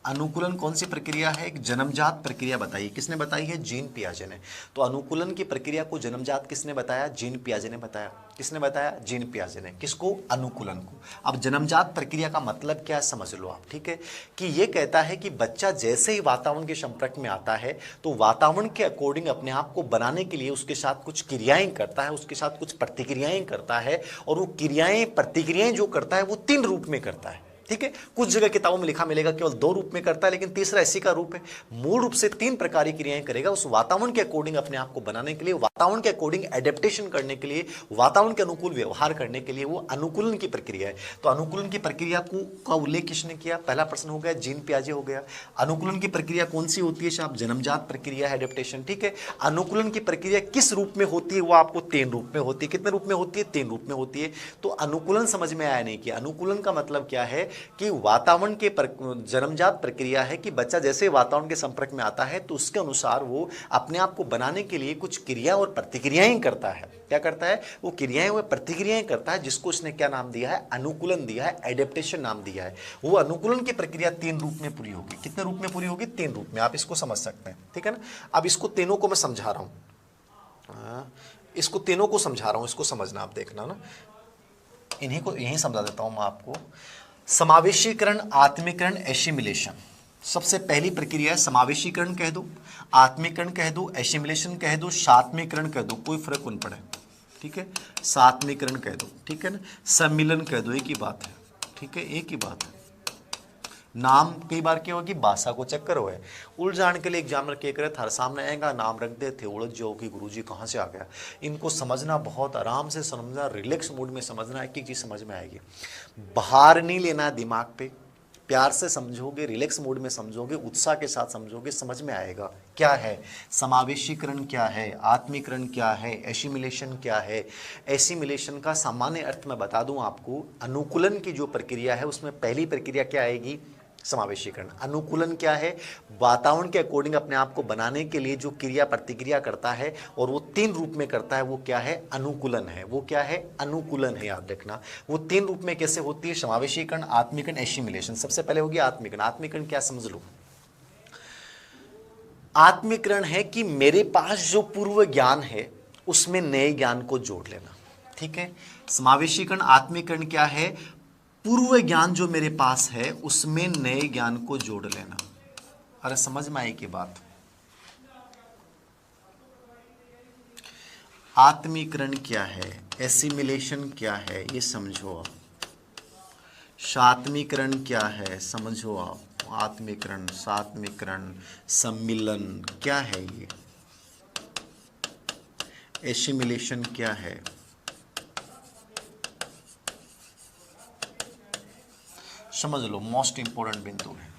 अनुकूलन कौन सी प्रक्रिया है? एक जन्मजात प्रक्रिया बताइए। किसने बताई है? जीन पियाजे ने। तो अनुकूलन की प्रक्रिया को जन्मजात किसने बताया? जीन पियाजे ने बताया। किसने बताया? जीन पियाजे ने। किसको? अनुकूलन को। अब जन्मजात प्रक्रिया का मतलब क्या है समझ लो आप, ठीक है? कि ये कहता है कि बच्चा जैसे ही वातावरण के संपर्क में आता है तो वातावरण के अकॉर्डिंग अपने आप को बनाने के लिए उसके साथ कुछ क्रियाएं करता है, उसके साथ कुछ प्रतिक्रियाएं करता है, और वो क्रियाएं प्रतिक्रियाएं जो करता है वो 3 रूप में करता है। ठीक है, कुछ जगह किताबों में लिखा मिलेगा केवल 2 रूप में करता है, लेकिन तीसरा इसी का रूप है। मूल रूप से 3 प्रकार की क्रियाएं करेगा उस वातावरण के अकॉर्डिंग अपने आप को बनाने के लिए, वातावरण के अकॉर्डिंग एडेप्टेशन करने के लिए, वातावरण के अनुकूल व्यवहार करने के लिए। वो अनुकूलन की प्रक्रिया है। तो अनुकूलन की प्रक्रिया का उल्लेख किसने किया? पहला प्रश्न हो गया, जीन पियाजे हो गया। अनुकूलन की प्रक्रिया कौन सी होती है साहब? जन्मजात प्रक्रिया है, एडेप्टेशन। ठीक है, अनुकूलन की प्रक्रिया किस रूप में होती है? वो आपको 3 रूप में होती है। कितने रूप में होती है? 3 रूप में होती है। तो अनुकूलन समझ में आया नहीं कि अनुकूलन का मतलब क्या है? कि वातावरण के जन्मजात प्रक्रिया है कि बच्चा जैसे वातावरण के संपर्क में आता है तो उसके अनुसार वो अपने आप को बनाने के लिए कुछ क्रिया और प्रतिक्रियाएं करता है। क्या करता है? वो क्रियाएं व प्रतिक्रियाएं करता है, जिसको इसने क्या नाम दिया है? अनुकूलन दिया है, एडेप्टेशन नाम दिया है। वो अनुकूलन की प्रक्रिया 3 रूप में पूरी होगी। कितने रूप में पूरी होगी? 3 रूप में। आप इसको समझ सकते हैं, ठीक है ना? अब इसको तीनों को मैं समझा रहा हूं, इसको तीनों को समझा रहा हूं, इसको समझना, आप देखना ना, इन्हीं को यही समझा देता हूं मैं आपको। समावेशीकरण, आत्मीकरण, एसिमिलेशन। सबसे पहली प्रक्रिया है समावेशीकरण कह दो, आत्मीकरण कह दो, एसिमिलेशन कह दो, सात्मीकरण कह दो, कोई फर्क न पड़े, ठीक है? सात्मीकरण कह दो, ठीक है ना? सम्मिलन कह दो, एक ही बात है, ठीक है? एक ही बात है। नाम कई बार क्या होगी? भाषा को चक्कर हो है, उलझाने के लिए एग्जामिनर क्या करे, थारे सामने आएगा, नाम रख दे थे, उलझ जाओ कि गुरुजी कहाँ से आ गया। इनको समझना, बहुत आराम से समझना, रिलैक्स मूड में समझना, एक एक चीज समझ में आएगी। बाहर नहीं लेना है दिमाग पे, प्यार से समझोगे, रिलैक्स मोड में समझोगे, उत्साह के साथ समझोगे, समझ में आएगा क्या है समावेशीकरण, क्या है आत्मीकरण, क्या है एसिमिलेशन, क्या है। एसिमिलेशन का सामान्य अर्थ मैं बता दूं आपको, अनुकूलन की जो प्रक्रिया है उसमें पहली प्रक्रिया क्या आएगी, समावेशीकरण। अनुकूलन क्या है, वातावरण के अकॉर्डिंग अपने आप को बनाने के लिए जो क्रिया प्रतिक्रिया करता है और वो 3 रूप में करता है, वो क्या है, अनुकूलन है। वो क्या है, अनुकूलन है, याद रखना। वो 3 रूप में कैसे होती है, समावेशीकरण, आत्मीकरण, एसिमिलेशन। सबसे पहले होगी आत्मीकरण। आत्मीकरण क्या समझ लो, आत्मीकरण है कि मेरे पास जो पूर्व ज्ञान है उसमें नए ज्ञान को जोड़ लेना, ठीक है। समावेशीकरण, आत्मीकरण क्या है, पूर्व ज्ञान जो मेरे पास है उसमें नए ज्ञान को जोड़ लेना। अरे समझ में आई की बात। आत्मीकरण क्या है, एसिमिलेशन क्या है, ये समझो आप। सात्मीकरण क्या है, समझो आप। आत्मीकरण, सात्मीकरण, सम्मिलन क्या है ये, एसिमिलेशन क्या है। समझ लो, मोस्ट इंपॉर्टेंट बिंदु है।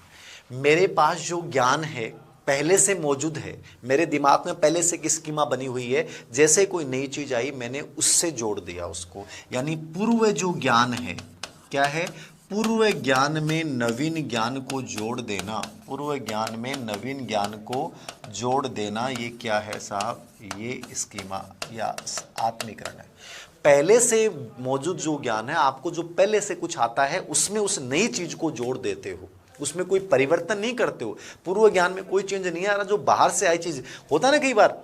मेरे पास जो ज्ञान है पहले से मौजूद है, मेरे दिमाग में पहले से की स्कीमा बनी हुई है, जैसे कोई नई चीज आई मैंने उससे जोड़ दिया उसको, यानी पूर्व जो ज्ञान है, क्या है, पूर्व ज्ञान में नवीन ज्ञान को जोड़ देना। पूर्व ज्ञान में नवीन ज्ञान को जोड़ देना, ये क्या है साहब, ये स्कीमा या आत्मीकरण है। पहले से मौजूद जो ज्ञान है, आपको जो पहले से कुछ आता है उसमें उस नई चीज को जोड़ देते हो, उसमें कोई परिवर्तन नहीं करते हो। पूर्व ज्ञान में कोई चेंज नहीं आ रहा, जो बाहर से आई चीज होता है ना, कई बार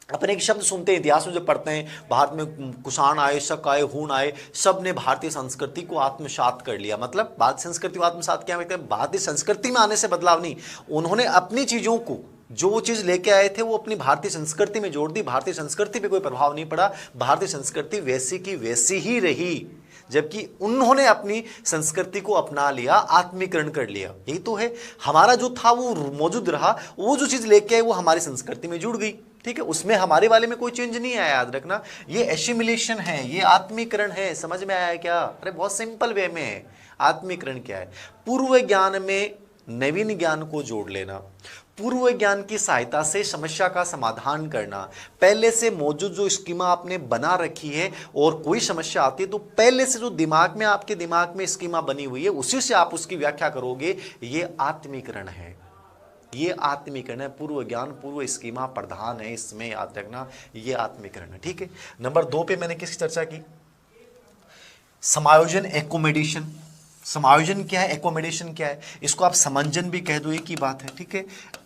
अपने एक शब्द सुनते हैं, इतिहास में जो पढ़ते हैं, भारत में कुषाण आए, शक आए, हूण आए, सब ने भारतीय संस्कृति को आत्मसात कर लिया। मतलब भारतीय संस्कृति को आत्मसात क्या मतलब, भारतीय संस्कृति में आने से बदलाव नहीं, उन्होंने अपनी चीजों को, जो वो चीज लेके आए थे वो अपनी भारतीय संस्कृति में जोड़ दी। भारतीय संस्कृति पे कोई प्रभाव नहीं पड़ा, भारतीय संस्कृति वैसी की वैसी ही रही, जबकि उन्होंने अपनी संस्कृति को अपना लिया, आत्मीकरण कर लिया। यही तो है, हमारा जो था वो मौजूद रहा, वो जो चीज लेके आए वो हमारी संस्कृति में जुड़ गई, ठीक है। उसमें हमारे वाले में कोई चेंज नहीं आया, याद रखना। ये एसिमिलेशन है, ये आत्मीकरण है। समझ में आया क्या? अरे बहुत सिंपल वे में है। आत्मीकरण क्या है, पूर्व ज्ञान में नवीन ज्ञान को जोड़ लेना, पूर्व ज्ञान की सहायता से समस्या का समाधान करना। पहले से मौजूद जो स्कीमा आपने बना रखी है और कोई समस्या आती है तो पहले से जो दिमाग में, आपके दिमाग में स्कीमा बनी हुई है उसी से आप उसकी व्याख्या करोगे, ये आत्मीकरण है। ये आत्मीकरण है, पूर्व ज्ञान, पूर्व स्कीमा प्रधान है इसमें, याद रखना, ये आत्मीकरण है, ठीक है। नंबर 2 पे मैंने किसकी चर्चा की, समायोजन, एकोमोडेशन। समायोजन क्या है, एकोमोडेशन क्या है, इसको आप समंजन भी कह दो, एक ही बात है, ठीक है।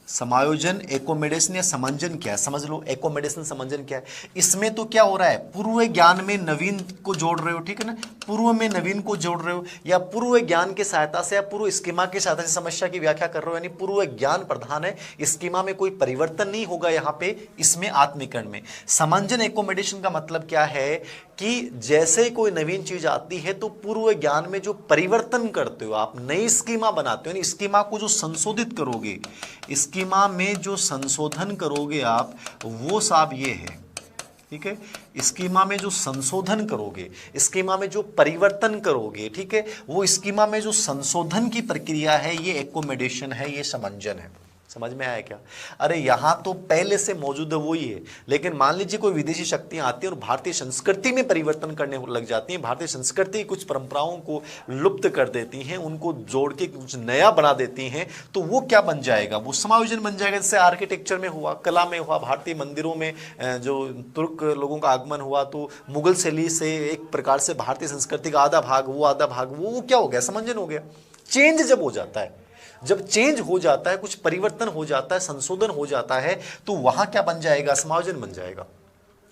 समायोजन, एकोमोडेशन या समंजन क्या है, समझ लो। एकोमोडेशन, समंजन क्या है, इसमें तो क्या हो रहा है, पूर्व ज्ञान में नवीन को जोड़ रहे हो, ठीक है ना, पूर्व में नवीन को जोड़ रहे हो, या पूर्व ज्ञान की सहायता से या पूर्व स्कीमा की सहायता से समस्या की व्याख्या कर रहे हो, यानी पूर्व ज्ञान प्रधान है, स्कीमा में कोई परिवर्तन नहीं होगा यहाँ पे, इसमें आत्मीकरण में। समंजन, एकोमोडेशन का मतलब क्या है कि जैसे कोई नवीन चीज आती है तो पूर्व ज्ञान में जो परिवर्तन करते हो आप, नई स्कीमा बनाते हो, यानी स्कीमा को जो संशोधित करोगे, स्कीमा में जो संशोधन करोगे आप, वो साहब ये है, ठीक है। स्कीमा में जो संशोधन करोगे, स्कीमा में जो परिवर्तन करोगे, ठीक है, वो स्कीमा में जो संशोधन की प्रक्रिया है, ये एकोमोडेशन है, ये समंजन है। समझ में आया क्या? अरे यहां तो पहले से मौजूद है वही है, लेकिन मान लीजिए कोई विदेशी शक्तियां आती हैं और भारतीय संस्कृति में परिवर्तन करने लग जाती हैं, भारतीय संस्कृति कुछ परंपराओं को लुप्त कर देती हैं, उनको जोड़ के कुछ नया बना देती हैं, तो वो क्या बन जाएगा, वो समायोजन बन जाएगा। जैसे आर्किटेक्चर में हुआ, कला में हुआ, भारतीय मंदिरों में जो तुर्क लोगों का आगमन हुआ तो मुगल शैली से एक प्रकार से भारतीय संस्कृति का आधा भाग वो क्या हो गया, समंजन हो गया। चेंज जब हो जाता है, जब चेंज हो जाता है, कुछ परिवर्तन हो जाता है, संशोधन हो जाता है, तो वहां क्या बन जाएगा, समायोजन बन जाएगा।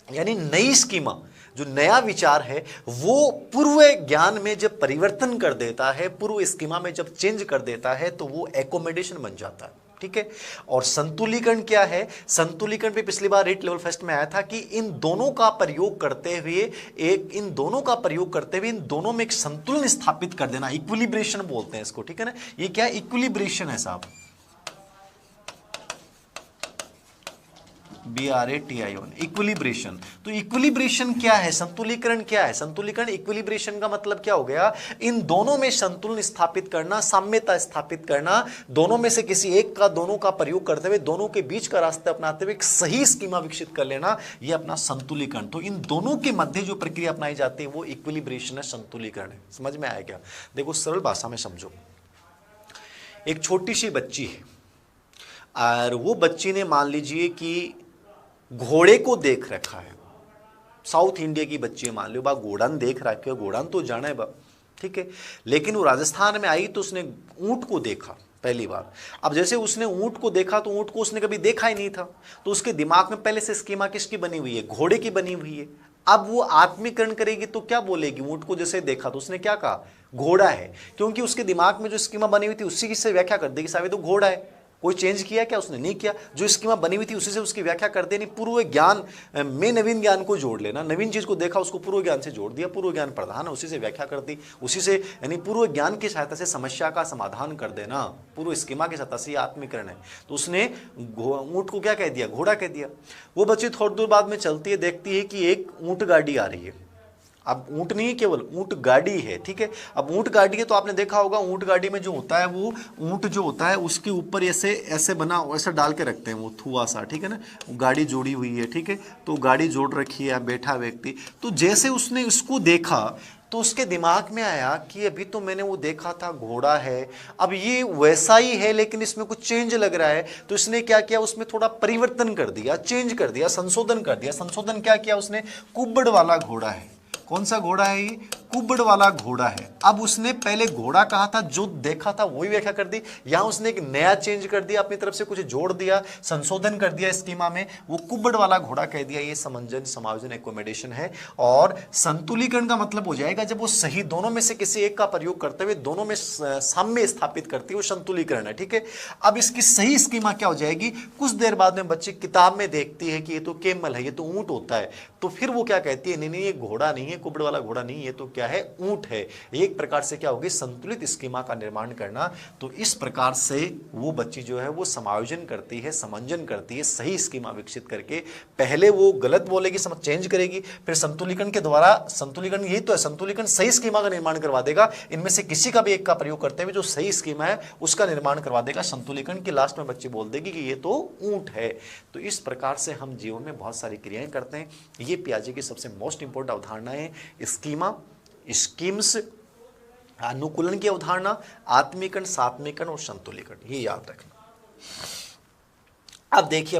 यानी नई स्कीमा, जो नया विचार है, वो पूर्व ज्ञान में जब परिवर्तन कर देता है, पूर्व स्कीमा में जब चेंज कर देता है, तो वो एकोमोडेशन बन जाता है, ठीक है। और संतुलीकरण क्या है, संतुलीकरण पे पिछली बार रेट लेवल फर्स्ट में आया था कि इन दोनों का प्रयोग करते हुए इन दोनों में एक संतुलन स्थापित कर देना, इक्विलिब्रेशन बोलते हैं इसको, ठीक है ना। ये क्या है, इक्विलिब्रेशन है साहब। BRATION, equilibration. तो इक्विलिब्रेशन क्या है, संतुलीकरण क्या है? संतुलीकरण, इक्विलिब्रेशन का मतलब क्या हो गया? इन दोनों में संतुलन स्थापित करना, साम्यता स्थापित करना, दोनों में से किसी एक का, दोनों का प्रयोग करते हुए, दोनों के बीच का रास्ता अपनाते हुए एक सही स्कीमा विकसित कर लेना, यह अपना संतुलीकरण। तो इन दोनों के मध्य जो प्रक्रिया अपनाई जाती है वो इक्विलिब्रेशन है, संतुलीकरण है। समझ में आया क्या? देखो सरल भाषा में समझो, एक छोटी सी बच्ची है और वो बच्ची ने मान लीजिए कि घोड़े को देख रखा है। साउथ इंडिया की बच्ची है, मान लो बा घोड़ान देख रखा है, घोड़ान तो जाना है बा, ठीक है। लेकिन वो राजस्थान में आई तो उसने ऊंट को देखा पहली बार। अब जैसे उसने ऊंट को देखा तो ऊंट को उसने कभी देखा ही नहीं था, तो उसके दिमाग में पहले से स्कीमा किसकी बनी हुई है? घोड़े की बनी हुई है। अब वो आत्मीकरण करेगी तो क्या बोलेगी? ऊंट को जैसे देखा तो उसने क्या कहा? घोड़ा है, क्योंकि उसके दिमाग में जो स्कीमा बनी हुई थी उसी से व्याख्या कर देगी साहब ये तो घोड़ा है। कोई चेंज किया क्या? उसने नहीं किया। जो स्कीमा बनी हुई थी उसी से उसकी व्याख्या कर देनी। पूर्व ज्ञान में नवीन ज्ञान को जोड़ लेना, नवीन चीज को देखा उसको पूर्व ज्ञान से जोड़ दिया, पूर्व ज्ञान प्रधान है उसी से व्याख्या कर दी, उसी से यानी पूर्व ज्ञान की सहायता से समस्या का समाधान कर देना, पूर्व स्कीमा की सहायता से आत्मीकरण है। तो उसने ऊंट को क्या कह दिया? घोड़ा कह दिया। वो बच्ची थोड़ी दूर बाद में चलती है, देखती है कि एक ऊंट गाड़ी आ रही है। अब ऊंट नहीं है, केवल ऊंट गाड़ी है, ठीक है। अब ऊंट गाड़ी है तो आपने देखा होगा ऊंट गाड़ी में जो होता है वो ऊंट जो होता है उसके ऊपर ऐसे ऐसे बना ऐसा डाल के रखते हैं वो थुआ सा, ठीक है ना। गाड़ी जोड़ी हुई है, ठीक है। तो गाड़ी जोड़ रखी है, बैठा व्यक्ति। तो जैसे उसने इसको देखा तो उसके दिमाग में आया कि अभी तो मैंने वो देखा था घोड़ा है, अब ये वैसा ही है लेकिन इसमें कुछ चेंज लग रहा है। तो इसने क्या किया? उसमें थोड़ा परिवर्तन कर दिया, चेंज कर दिया, संशोधन कर दिया। संशोधन क्या किया उसने? कुब्बड़ वाला घोड़ा है। कौन सा घोड़ा है ये? कुब्बड़ वाला घोड़ा है। अब उसने पहले घोड़ा कहा था, जो देखा था वही व्याख्या कर दी। यहां उसने एक नया चेंज कर दिया, अपनी तरफ से कुछ जोड़ दिया, संशोधन कर दिया स्कीमा में, वो कुब्बड़ वाला घोड़ा कह दिया। ये समंजन, समायोजन, एकोमोडेशन है। और संतुलीकरण का मतलब हो जाएगा जब वो सही दोनों में से किसी एक का प्रयोग करते हुए दोनों में साम्य स्थापित करती है, वो संतुलीकरण है, ठीक है। अब इसकी सही स्कीमा क्या हो जाएगी? कुछ देर बाद में बच्ची किताब में देखती है कि ये तो कैमल है, ये तो ऊंट होता है। तो फिर वो क्या कहती है? नहीं नहीं, ये घोड़ा नहीं है, कुब्बड़ वाला घोड़ा नहीं, ये तो क्या है? ऊंट है। एक प्रकार से क्या होगी? संतुलित स्कीमा का निर्माण करना। तो इस प्रकार से वो बच्ची जो है वो समायोजन करती है, समंजन करती है, सही स्कीमा विकसित करके। पहले वो गलत बोलेगी, समझ चेंज करेगी, फिर संतुलीकरण के द्वारा, संतुलीकरण यही तो है, संतुलीकरण सही स्कीमा का निर्माण करवा देगा। इनमें से किसी का भी एक का प्रयोग करते हुए जो सही स्कीमा है उसका निर्माण करवा देगा संतुलीकरण की। लास्ट में बच्ची बोल देगी कि ये तो ऊंट है। तो इस प्रकार से हम जीवन में बहुत सारी क्रियाएं करते हैं। ये पियाजे की सबसे मोस्ट इंपोर्टेंट अवधारणा है, स्कीमा, स्कीम्स, अनुकूलन की अवधारणा, आत्मीकरण, सात्मीकरण और संतुलीकरण, ये याद रखना। अब देखिए